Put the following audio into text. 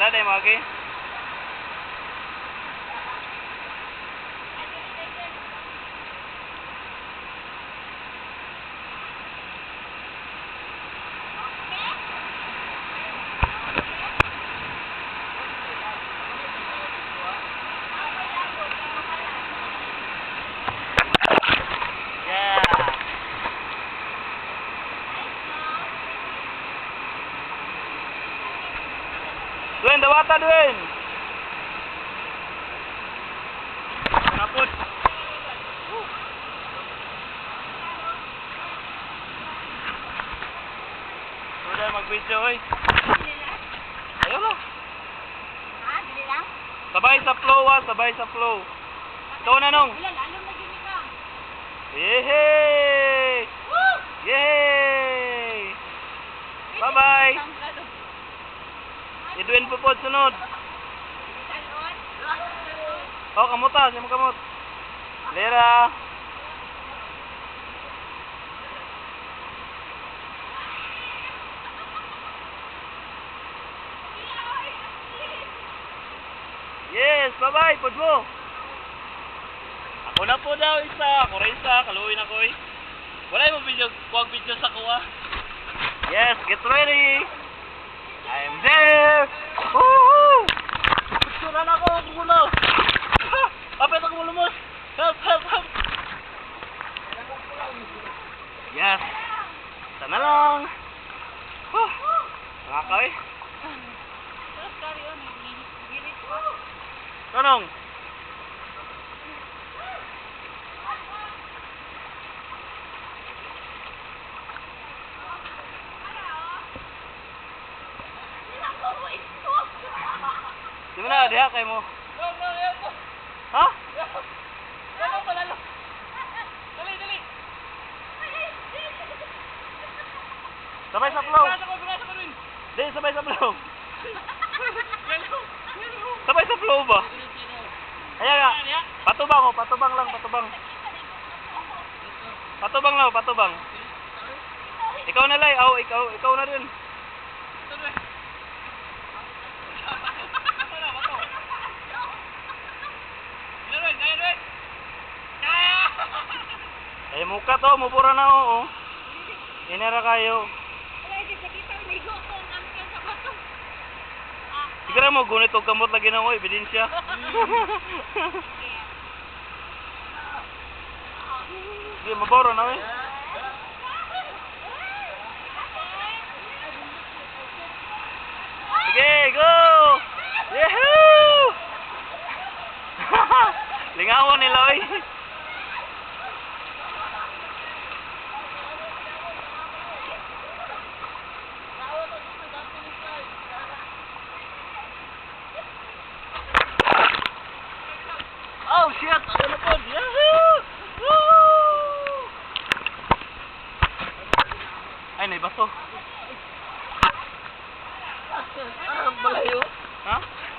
Tara tayo mga kay. Duen, dawata Duen. Kaput. Sudah mag-video oy. Ayo lah. Ha, dili lang. Sabay sa flow ah, sabay sa flow. Ikaw na nong. Wala, lalong na gini ka. Yehey! Woo! Yehey! Bye-bye! Edwin po po sunod. Salon. Oh, kamuta, siya mo kamot. Lera. Yes, bye-bye, pod mo. Ako na po daw isa, ako rin isa, kaluin ako eh. Wala mo video, kuwag video sa kuha. Yes, get ready. I'm there. Woohoo! Picturean ako, kulo. Apet ako lumos. Help, help, help. Yes. Sana lang. Nakaka eh. Terus carry on, gilit pa. Tanong. Di mana dia kayak mo? Ha? Dali. Sabay sa flow. Di, sabay sa flow. Sabay sa flow ba? Ayan nga. Patubang oh, patubang lang, patubang. Patubang lang, patubang. Ikaw na lay, ikaw na rin. Eh muka to, mupura na oh. Inera kayo. Wala, hindi kita uligo ko. Namikan sa bato. Sigara mo, gunit og kamot lagi na ko, ebidensya. Sige, maboro na eh. Sige, go! Yehoo! Lingawan nila oy. Oh shit! Ano na po? Yahoo! Woo! Ay, naibaso.